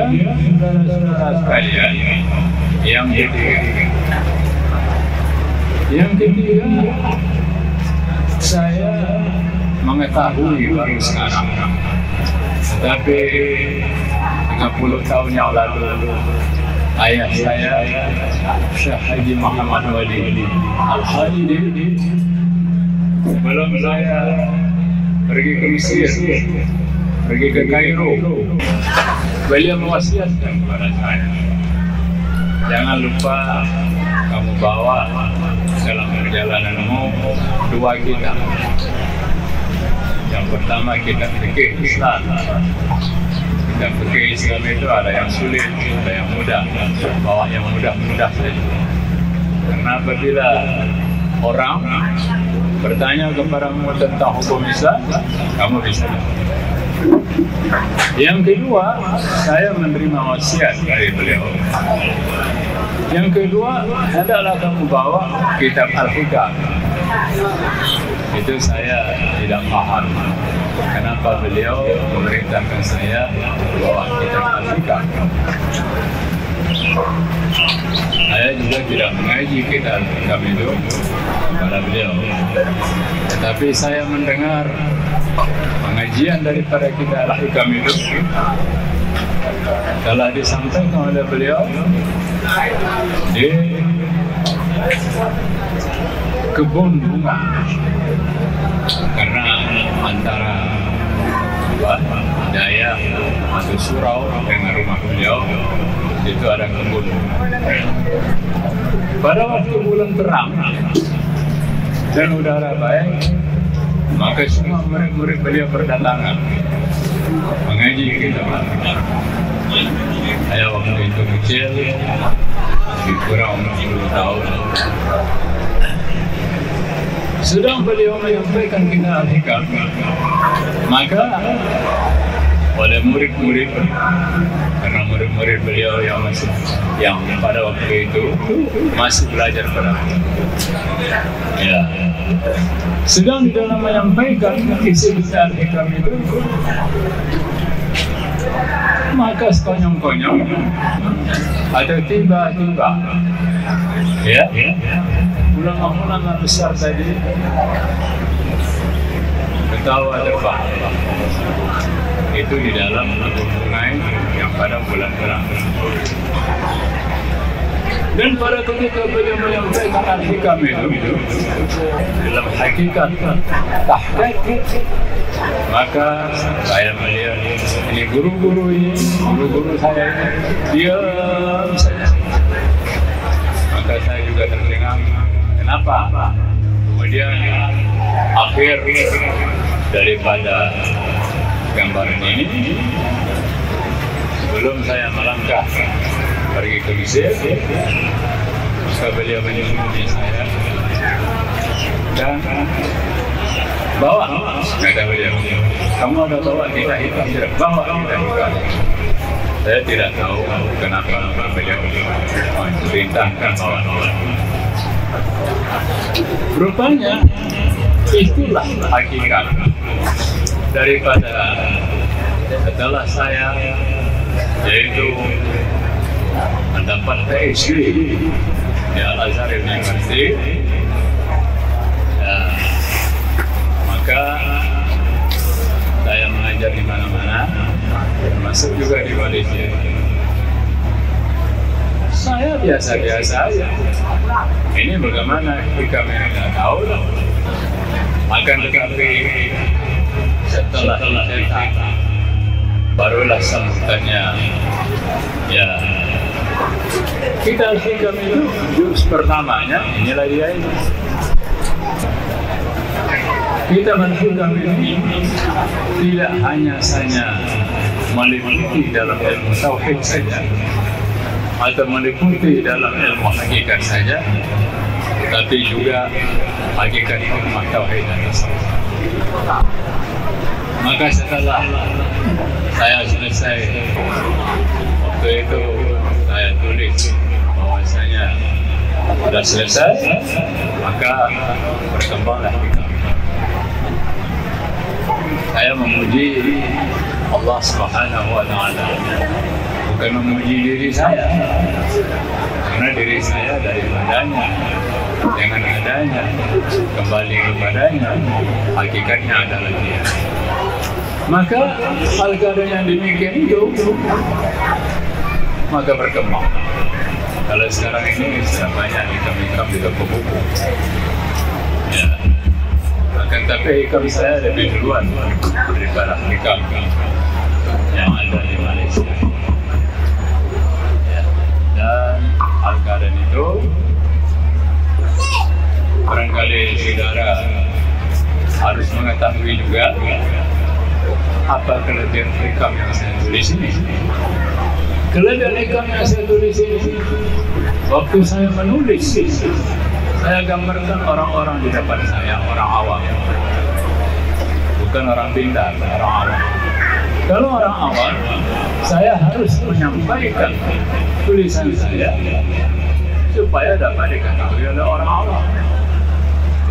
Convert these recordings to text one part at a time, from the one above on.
Kemudian saudara-saudara sekalian, yang ketiga, saya mengetahui baru sekarang, tetapi 30 tahun yang lalu ayah saya, Syekh Haji Muhammad Wali Al-Khalidi, sebelum saya pergi ke Mesir, pergi ke Kairo, beliau mewasiatkan kepada saya, jangan lupa kamu bawa dalam perjalananmu 2 kitab. Yang pertama kitab fikih Islam. Kitab fikih Islam itu ada yang sulit, ada yang mudah. Bawa yang mudah-mudah saja. Karena apabila orang bertanya kepadamu tentang hukum Islam, kamu bisa. Yang kedua, saya menerima wasiat dari beliau. Yang kedua, hendaklah kamu bawa kitab Al-Hikam. Itu saya tidak paham kenapa beliau memerintahkan saya bawa kitab Al-Hikam. Saya juga tidak mengaji kitab Al-Hikam itu kepada beliau, tetapi saya mendengar pengajian daripada kitab Al-Hikam itu telah disampaikan oleh beliau di kebun bunga, karena antara daya atau surau dengan rumah beliau itu ada kebun. Pada waktu bulan terang dan udara baik, maka semua murid-murid beliau berdatangan mengaji kitab Al-Hikam. Saya waktu itu kecil, lebih kurang 10 tahun. Sedang beliau menyampaikan kitab Al-Hikam, maka oleh murid-murid, karena murid-murid beliau yang pada waktu itu masih belajar pada ya, sedang di dalam menyampaikan isi kitab Al-Hikam itu, maka sekonyong-konyong atau tiba-tiba ya, ulang-ulangan besar tadi ketawa depan itu di dalam sungai yang pada bulan terang. Dan pada ketika beliau menyampaikan Al-Hikam itu dalam hakikat tahqiq, maka saya melihat ini guru-guru saya diam saja. Maka saya juga tercengang, kenapa? Kemudian akhir daripada gambaran ini, sebelum saya melangkah pergi ke Mesir, maka beliau menyuruh saya dan bawa, kata beliau, kamu ada bawa kitab hitam? Tidak, bawa kitab hitam. Saya tidak tahu kenapa beliau perintahkan bawa. Rupanya itulah hakikat daripada setelah saya, yaitu mendapat PhD di Al-Azhar University, maka saya mengajar di mana-mana, termasuk juga di Malaysia. Saya biasa-biasa saja. Ini bagaimana kita tidak tahu. Akan tetapi setelah cetak, barulah sambutannya. Ya, kita Al-Hikam itu juz pertamanya, inilah dia ini. Kita Al-Hikam ini tidak hanya meliputi dalam ilmu tauhid saja, atau meliputi dalam ilmu hakikat saja, tapi juga hakikat ilmu tauhid dan tasawuf. Maka setelah saya selesai, waktu itu saya tulis bahwasanya sudah selesai, maka berkembanglah kita. Saya memuji Allah Subhanahu wa Ta'ala. bukan memuji diri saya, karena diri saya daripadanya, dengan adanya, kembali kepadanya, hakikatnya adalah Dia. Maka hal keadaan yang demikian itu, maka berkembang. Kalau sekarang ini sudah banyak hikam-hikam di toko buku, ya. Akan tapi hikam saya lebih duluan daripada hikam yang ada di Malaysia. Ya. Dan hal keadaan itu barangkali saudara harus mengetahui juga apa kelebihan hikam yang saya tulis ini. Kelebihan hikam yang saya tulis ini, waktu saya menulis, saya gambarkan orang-orang di depan saya, orang awam, bukan orang pintar, orang awam. Kalau orang awam, saya harus menyampaikan tulisan saya supaya dapat diketahui oleh orang awam.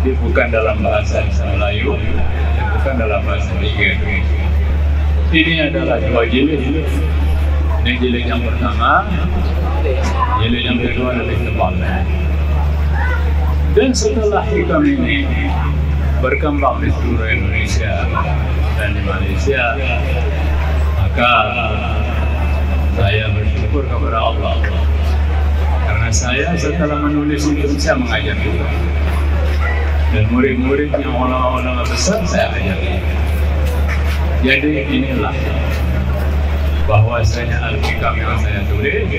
Jadi bukan dalam bahasa Melayu, bukan dalam bahasa Inggris. Ini adalah dua jilid. Ini jilid yang pertama, jilid yang kedua lebih tebal. Dan setelah hikam ini berkembang di seluruh Indonesia dan di Malaysia, maka saya bersyukur kepada Allah, karena saya setelah menulis itu saya mengajar juga, dan murid-murid yang ulama-ulama besar saya ajar. Jadi inilah bahwasanya al-hikam yang saya tulis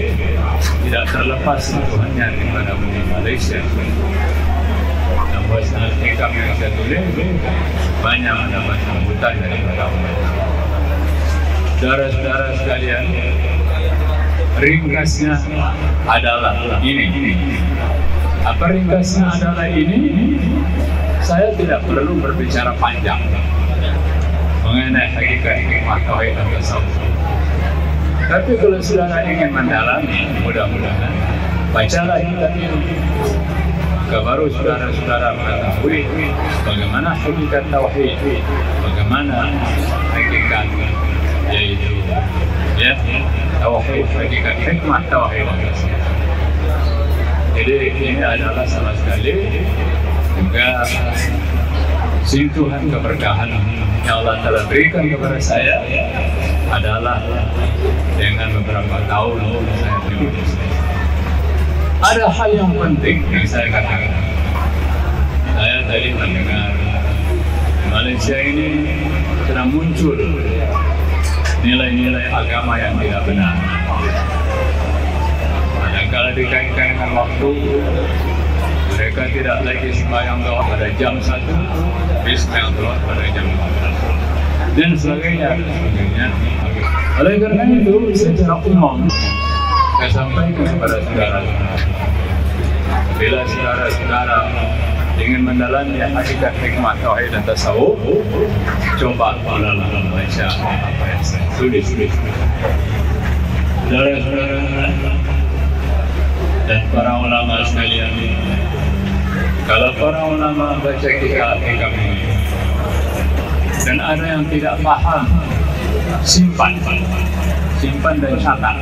tidak terlepas itu hanya daripada bumi Malaysia. Bahwa hikam yang saya tulis banyak mendapat sambutan daripada umat. Saudara-saudara sekalian, ringkasnya adalah ini. Apa ringkasnya adalah ini? Saya tidak perlu berbicara panjang mengenai hakikat hikmah tauhid dan tasawuf. Tapi kalau saudara ingin mendalami, mudah-mudahan bacalah kitab ini. Baru saudara-saudara mengetahui bagaimana hakikat tauhid, bagaimana hakikat yaitu tauhid, hakikat hikmah tauhid. Jadi ini adalah sama sekali juga sentuhan keberkahan yang Allah telah berikan kepada saya adalah dengan beberapa tahun saya menulis. Ada hal yang penting yang saya katakan. Saya tadi mendengar Malaysia ini sedang muncul nilai-nilai agama yang tidak benar. Kalau dikaitkan dengan waktu, mereka tidak lagi sembahyang doa pada jam 1, bismillah doa pada jam 4, dan sebagainya. Oleh karena itu, secara umum saya sampaikan kepada saudara, bila saudara-saudara ingin mendalami hakikat hikmah tauhid dan tasawuf, coba baca apa yang saya tulis. Saudara-saudara dan para ulama sekalian, kalau para ulama baca kitab hikam ini dan ada yang tidak paham, simpan dan catat.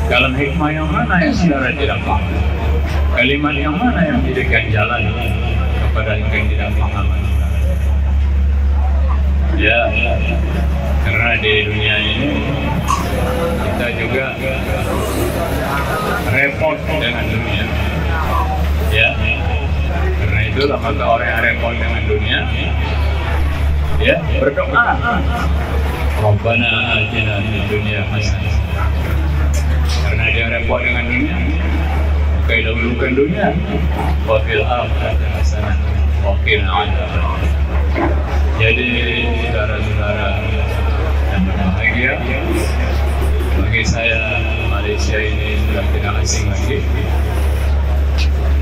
Dalam hikmah yang mana yang saudara tidak paham? Kalimat yang mana yang memberikan jalan kepada yang tidak paham? Ya, karena di dunia ini kita juga repot dengan dunia. Ya, karena itulah maka orang yang repot dengan dunia, ya, berdoa. Rabbana atina fid dunya hasanah. Karena dia repot dengan dunia, maka dahulukan dunia. Wa fil akhirati hasanah wa qina adzabannar. Jadi saudara-saudara yang berbahagia, bagi saya Malaysia ini sudah tidak asing lagi,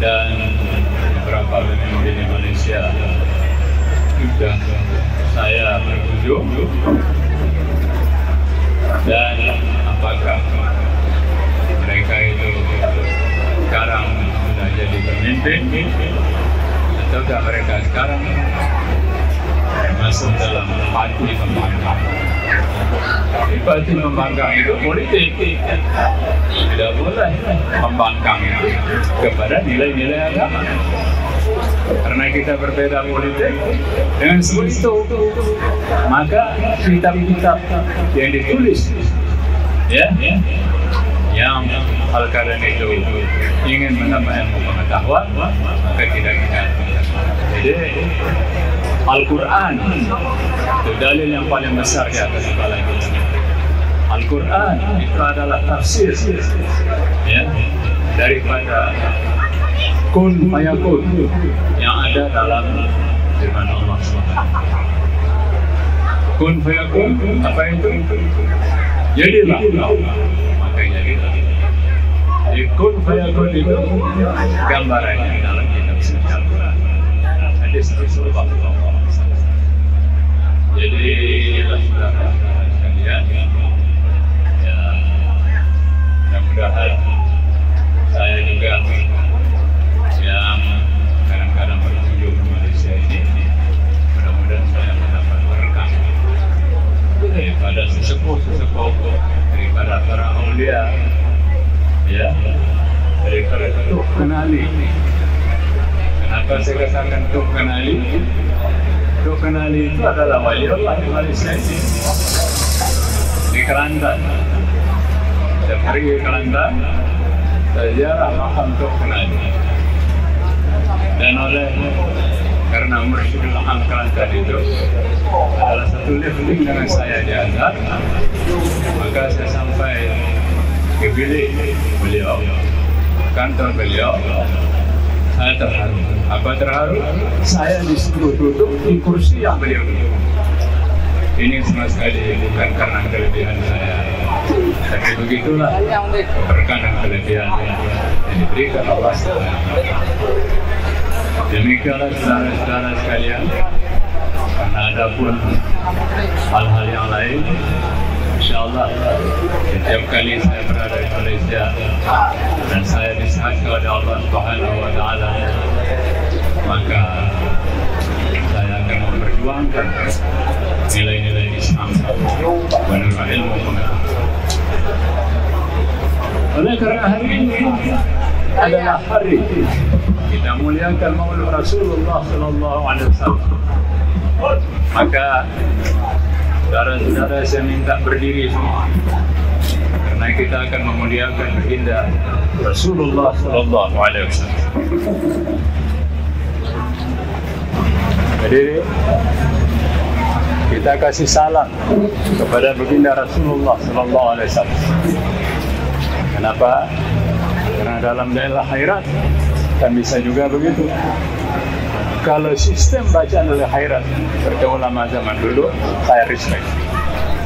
dan beberapa pemimpin di Malaysia sudah saya berkunjung. Dan apakah mereka itu sekarang sudah jadi pemimpin, ataukah mereka sekarang masuk dalam dalam hati pembangkang. Hati pembangkang itu politik. Tidak boleh membangkang itu kepada nilai-nilai agama. Karena kita berbeda politik dengan sebut itu, maka kitab-kitab yang ditulis yang al-Quran itu ingin menambah ilmu pengetahuan, maka tidak kita. Jadi Al-Quran itu dalil yang paling besar di atas segala itu. Al-Quran itu adalah tafsir daripada kun fayakun yang ada dalam firman Allah SWT. Kun fayakun, apa itu? Jadilah, maka jadilah. Kun fayakun itu gambarannya dalam kitab suci Al-Quran. Hadis Rasulullah SAW. Jadi inilah saudara sekalian, ya, mudah-mudahan saya juga yang kadang-kadang berkunjung ke Malaysia ini, mudah-mudahan saya mendapat berkah daripada sesepuh-sesepuh, daripada para aulia, daripada Tuk Kenali. Kenapa saya katakan Tuk Kenali? Tuk Kenali itu adalah wali Allah di Malaysia ini, di Kelantan. Saya pergi ke Kelantan, saya ziarah makam Tuk Kenali. Dan karena Mursyidul Am Kelantan itu adalah satu leveling dengan saya di Azhar, maka saya sampai ke bilik beliau, kantor beliau. Saya terharu. Apa terharu? Saya disuruh duduk di kursi yang beliau duduk. Ini sama sekali bukan karena kelebihan saya, tapi begitulah berkah dan kelebihan yang diberikan Allah SWT. Demikianlah saudara-saudara sekalian, karena ada pun hal-hal yang lain, insyaAllah setiap kali saya berada di Malaysia dan saya disahkan oleh Allah Subhanahu wa Ta'ala, maka saya akan memperjuangkan nilai-nilai Islam menurut ilmu pengetahuan. Oleh karena hari ini adalah hari kita muliakan Maulid Rasulullah Sallallahu Alaihi Wasallam, maka saudara-saudara saya minta berdiri semua, karena kita akan memuliakan baginda Rasulullah Sallallahu Alaihi Wasallam. Berdiri, kita kasih salam kepada baginda Rasulullah Sallallahu Alaihi Wasallam. Kenapa? Karena dalam daerah khairat kan bisa juga begitu. Kalau sistem bacaan oleh khairat seperti ulama zaman dulu, saya respect.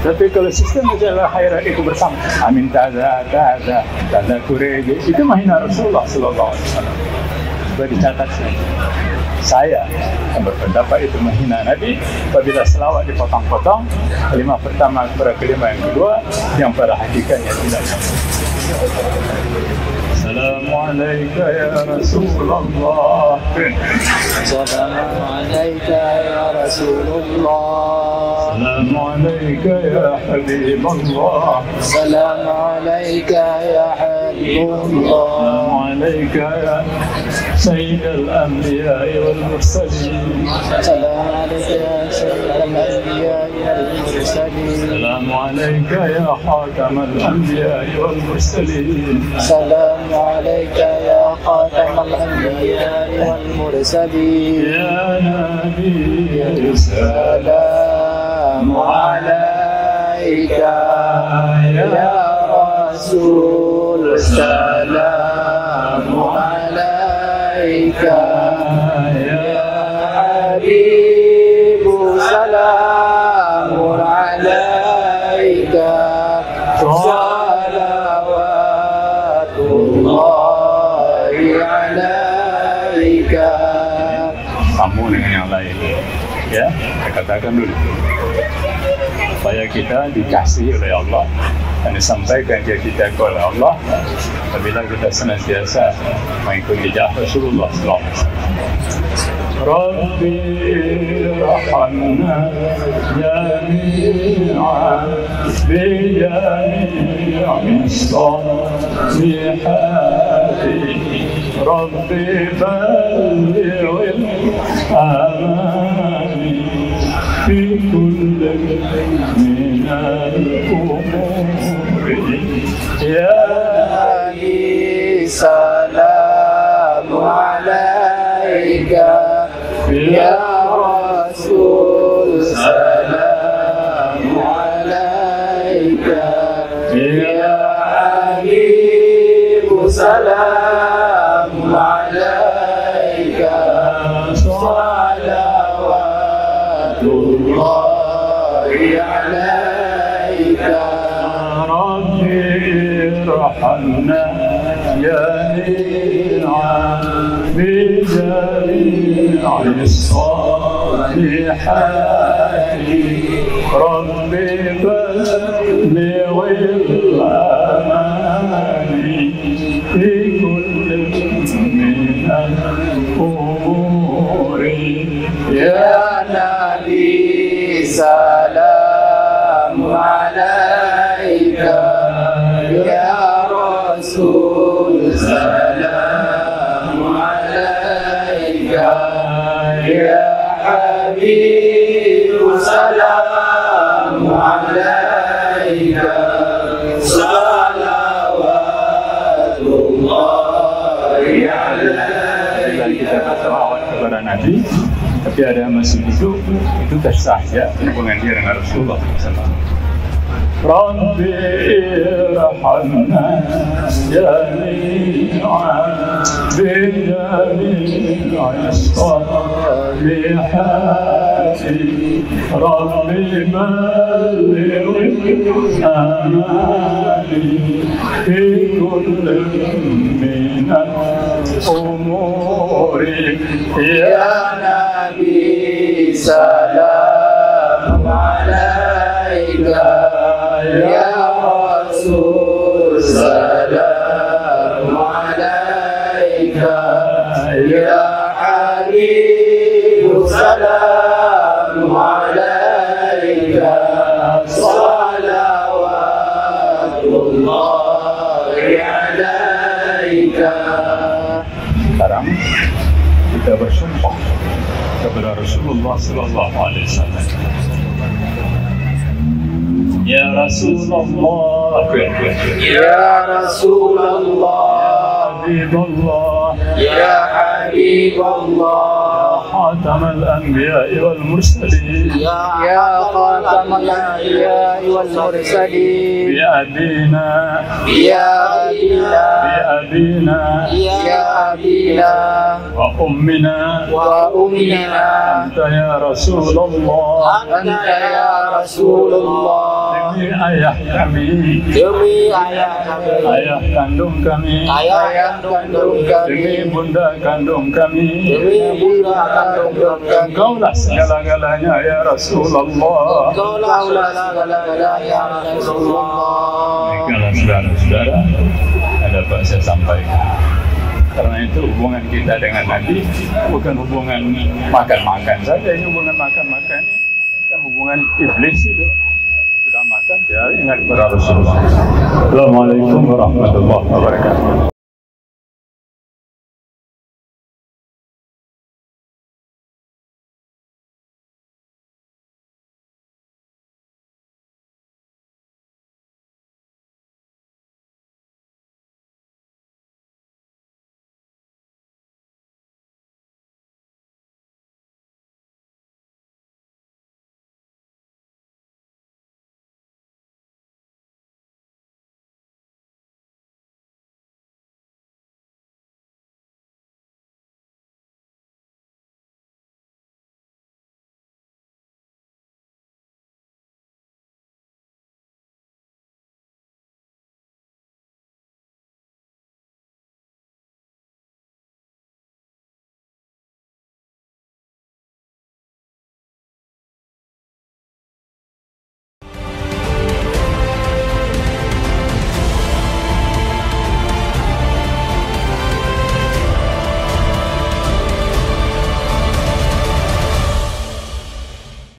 Tapi kalau sistem bacaan oleh khairat itu bersama, amin taza kureji, itu mahina Rasulullah Sallallahu Alaihi Wasallam. Sudah dicatat saya yang berpendapat itu menghina Nabi apabila selawat dipotong-potong, kalimat pertama kepada kalimat yang kedua yang pada hakikatnya tidak sama. Assalamualaikum ya Rasulullah. Assalamualaikum ya Rasulullah. Assalamualaikum ya Habibullah. Assalamualaikum ya Habibullah. Assalamualaikum ya Sayyid al-Anbiya wal Mursalin. Assalamualaikum ya Sayyid al-Anbiya wal Mursalin. Assalamualaikum ya Khatam al-Anbiya wal Mursalin. عليك يا خاتم الأنبياء والمرسلين يا نبي السلام عليك يا رسول السلام عليك يا حبيب سلام عليك Kamu dengan yang lain, ya, saya katakan dulu supaya kita dikasih oleh Allah dan disampaikan kepada kita oleh Allah apabila kita senantiasa mengikuti jejak Rasulullah SAW. ربي ارحمنا جميعا بجميع الصالحات ربي بلغ الأمان في كل من الأمور يا سلام عليك يا رسول سلام عليك يا حبيب سلام عليك صلوات الله عليك ربي ارحمنا جميعا بجميع الصالحات ربي بلغ الأمان في كل من الأمور يا نبي سلام عليك يا رسول سلام عليك يا حبيب سلام عليك صلوات الله عليك. Kita berselawat kepada Nabi, tapi ada yang masih itu sah ya hubungan dia dengan Rasulullah SAW. Rabbi irhamna jami'an bijami'i salihati Rabbi balligh amani fi kulli min al-umuri يا نبي سلام عليك يا رسول سلام عليك يا حبيب سلام عليك صلوات الله عليك. Sekarang kita bersumpah kepada Rasulullah Sallallahu Alaihi Wasallam. Ya Rasulullah, يا رسول الله Habib Allah, يا حبيب الله خاتم الأنبياء والمرسلين يا خاتم الأنبياء والمرسلين بأبينا يا أبينا بأبينا يا أبينا وأمنا وأمنا أنت يا رسول الله أنت يا رسول الله demi ayah kami, demi ayah kami, ayah kandung kami, ayah kandung demi kami, bunda kandung kami, demi bunda kandung kami. Engkaulah segala-galanya ya Rasulullah. Engkaulah segala-galanya ya Rasulullah. Demikianlah saudara-saudara, ada Pak saya sampaikan. Karena itu hubungan kita dengan Nabi bukan hubungan makan-makan saja, ini hubungan makan-makan ini kan hubungan iblis itu. Sudah makan, ya ingat kepada Rasulullah. Assalamualaikum warahmatullahi wabarakatuh.